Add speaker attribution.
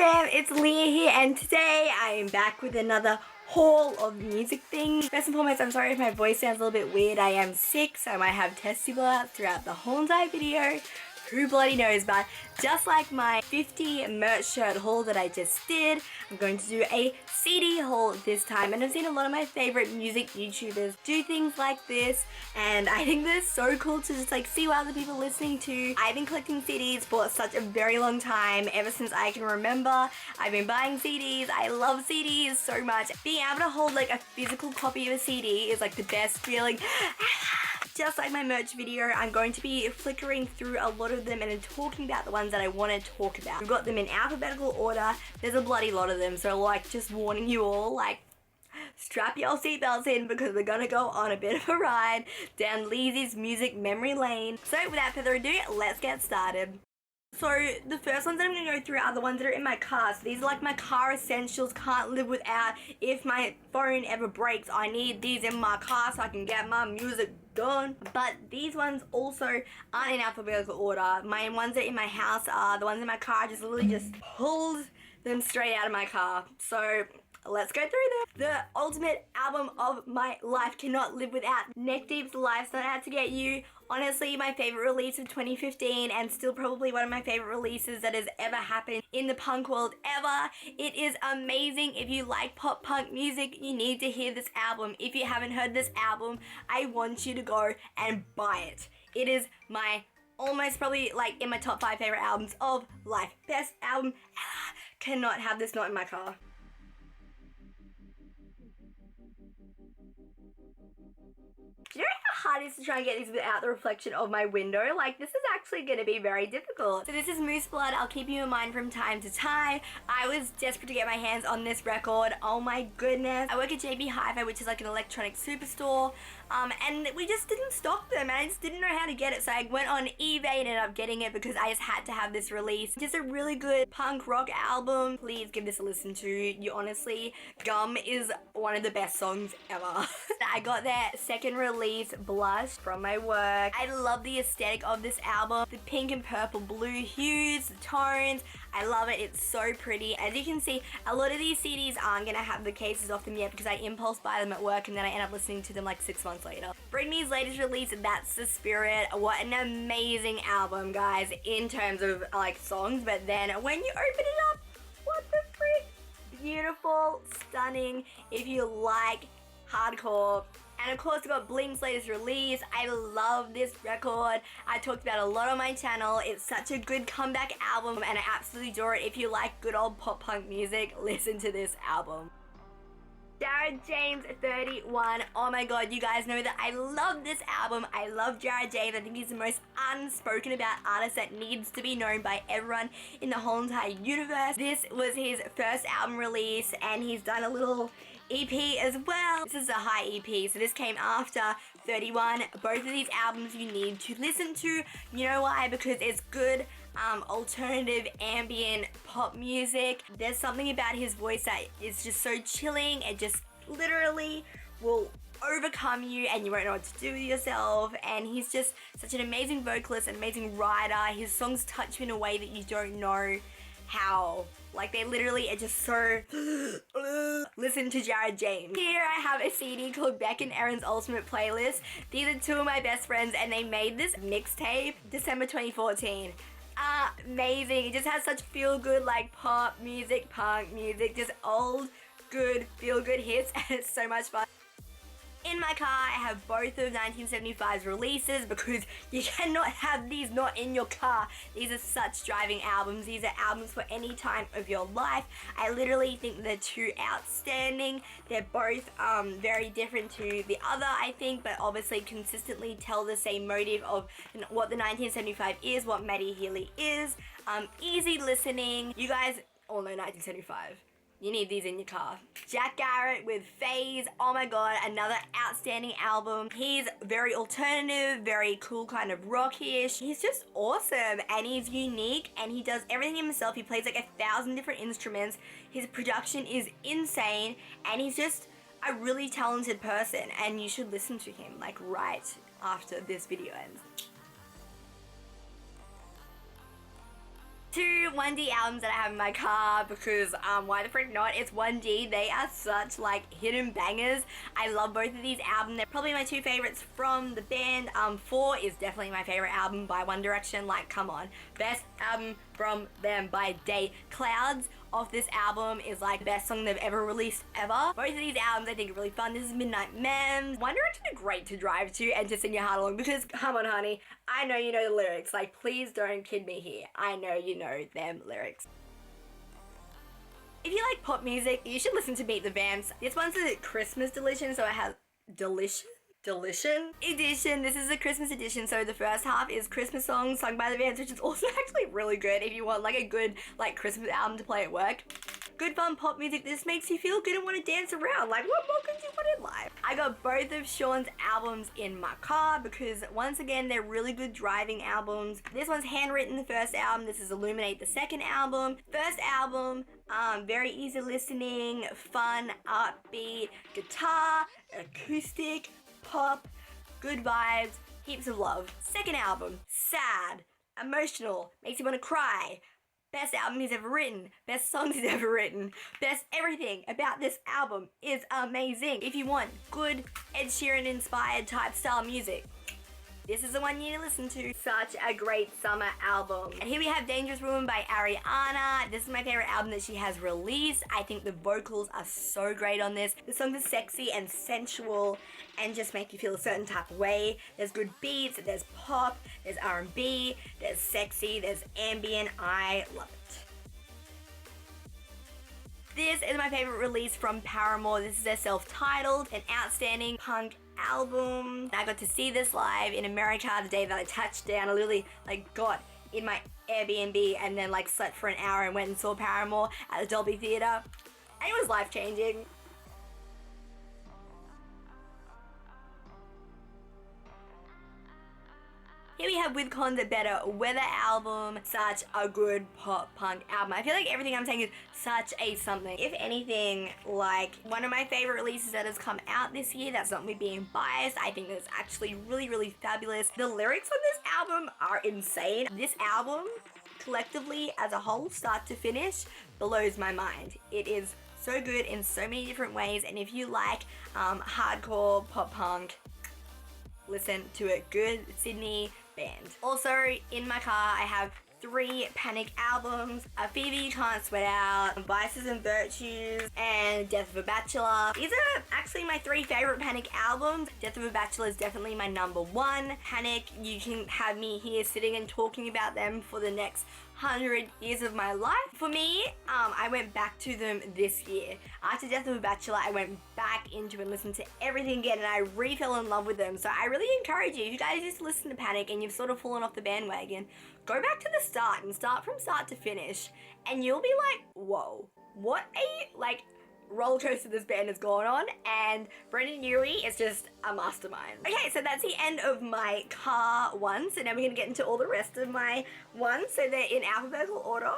Speaker 1: fam, it's Leah here and today I am back with another haul of music things. First and foremost, I'm sorry if my voice sounds a little bit weird. I am sick, so I might have testy blowouts throughout the whole entire video. Who bloody knows, but just like my 50 merch shirt haul that I just did, I'm going to do a CD haul this time. And I've seen a lot of my favorite music YouTubers do things like this, and I think they're so cool to just like see what other people are listening to. I've been collecting CDs for such a very long time, ever since I can remember. I've been buying CDs. I love CDs so much. Being able to hold like a physical copy of a CD is like the best feeling. Just like my merch video, I'm going to be flickering through a lot of them and talking about the ones that I want to talk about. We've got them in alphabetical order. There's a bloody lot of them, so like just warning you all, like strap your seatbelts in because we're gonna go on a bit of a ride down Leah's music memory lane. So without further ado, let's get started. So the first ones that I'm going to go through are the ones that are in my car. So these are like my car essentials, can't live without. If my phone ever breaks, I need these in my car so I can get my music done. But these ones also aren't in alphabetical order. My ones that are in my house are the ones in my car. I just literally just pulled them straight out of my car. So let's go through them. The ultimate album of my life, cannot live without. Neck Deep's Life's Not Out to Get You. Honestly, my favorite release of 2015 and still probably one of my favorite releases that has ever happened in the punk world ever. It is amazing. If you like pop punk music, you need to hear this album. If you haven't heard this album, I want you to go and buy it. It is my almost probably like in my top 5 favorite albums of life. Best album ever. Cannot have this not in my car. Do you know how hard it is to try and get these without the reflection of my window? Like, this is actually going to be very difficult. So this is Moose Blood. I'll keep you in mind from time to time. I was desperate to get my hands on this record. Oh my goodness. I work at JB Hi-Fi, which is like an electronic superstore. And we just didn't stock them, and I just didn't know how to get it. So I went on eBay and ended up getting it because I just had to have this release. Just a really good punk rock album. Please give this a listen to. You honestly, Gum is one of the best songs ever. I got their second release, Blush, from my work. I love the aesthetic of this album. The pink and purple blue hues, the tones. I love it. It's so pretty. As you can see, a lot of these CDs aren't going to have the cases off them yet because I impulse buy them at work and then I end up listening to them like 6 months later. Britney's latest release, That's the Spirit. What an amazing album, guys, in terms of like songs. But then when you open it up, what the freak? Beautiful, stunning. If you like hardcore. And of course, we got Blink's latest release. I love this record. I talked about it a lot on my channel. It's such a good comeback album and I absolutely adore it. If you like good old pop punk music, listen to this album. Jared James 31. Oh my god, you guys know that I love this album. I love Jared James. I think he's the most unspoken about artist that needs to be known by everyone in the whole entire universe. This was his first album release and he's done a little EP as well. This is a high EP, so this came after 31. Both of these albums you need to listen to. You know why? Because it's good alternative ambient pop music. There's something about his voice that is just so chilling. It just literally will overcome you and you won't know what to do with yourself. And he's just such an amazing vocalist, an amazing writer. His songs touch you in a way that you don't know how. Like, they literally are just so listen to Jared James. Here I have a CD called Beck and Erin's Ultimate Playlist. These are 2 of my best friends and they made this mixtape December 2014. Amazing. It just has such feel good like pop music, punk music, just old good feel good hits and it's so much fun. In my car, I have both of 1975's releases because you cannot have these not in your car. These are such driving albums. These are albums for any time of your life. I literally think they're 2 outstanding. They're both very different to the other, I think, but obviously consistently tell the same motive of what the 1975 is, what Maddie Healy is. Easy listening. You guys all know 1975. You need these in your car. Jack Garrett with Phase. Oh my god, another outstanding album. He's very alternative, very cool kind of rockish. He's just awesome and he's unique and he does everything himself. He plays like 1,000 different instruments. His production is insane and he's just a really talented person and you should listen to him like right after this video ends. Two 1D albums that I have in my car because why the frick not? It's 1D. They are such like hidden bangers. I love both of these albums. They're probably my two favorites from the band. 4 is definitely my favorite album by One Direction. Like, come on, best album from them by day. Clouds off this album is like the best song they've ever released ever. Both of these albums I think are really fun. This is Midnight Mems. One Direction are great to drive to and to sing your heart along because come on honey, I know you know the lyrics. Like, please don't kid me here. I know you know them lyrics. If you like pop music, you should listen to Meet the Vamps. This one's a Christmas Delusion, so it has Delusion edition. This is a Christmas edition, so the first half is Christmas songs sung by the Vamps, which is also actually really good if you want like a good like Christmas album to play at work. Good fun pop music. This makes you feel good and want to dance around. Like, what more could you want in life? I got both of Sean's albums in my car because once again they're really good driving albums. This one's Handwritten, the first album. This is Illuminate, the second album. First album, very easy listening, fun, upbeat, guitar, acoustic, pop, good vibes, heaps of love. Second album, sad, emotional, makes you want to cry. Best album he's ever written, best songs he's ever written, best everything about this album is amazing. If you want good Ed Sheeran inspired type style music, this is the one you need to listen to. Such a great summer album. And here we have Dangerous Woman by Ariana. This is my favorite album that she has released. I think the vocals are so great on this. The songs are sexy and sensual and just make you feel a certain type of way. There's good beats, there's pop, there's R&B, there's sexy, there's ambient. I love it. This is my favorite release from Paramore. This is their self-titled, an outstanding punk album. I got to see this live in America the day that I touched down. I literally like got in my Airbnb and then like slept for an hour and went and saw Paramore at the Dolby Theatre. And it was life-changing. Here we have With Cons, a Better Weather album. Such a good pop punk album. I feel like everything I'm saying is such a something. If anything, like one of my favorite releases that has come out this year, that's not me being biased, I think that's actually really, really fabulous. The lyrics on this album are insane. This album, collectively as a whole, start to finish, blows my mind. It is so good in so many different ways, and if you like hardcore pop punk, listen to it. Good Sydney band. Also, in my car, I have 3 Panic albums: A Fever You Can't Sweat Out, Vices and Virtues, and Death of a Bachelor. These are actually my 3 favorite Panic albums. Death of a Bachelor is definitely my number 1. Panic, you can have me here sitting and talking about them for the next 100 years of my life. For me, I went back to them this year. After Death of a Bachelor, I went back into and listened to everything again, and I fell in love with them. So I really encourage you, if you guys used to listen to Panic and you've sort of fallen off the bandwagon, go back to the start and start from start to finish, and you'll be like, whoa, what a like roller coaster this band has gone on, and Brendan Urie is just a mastermind. Okay, so that's the end of my car ones, so now we're gonna get into all the rest of my ones. So they're in alphabetical order.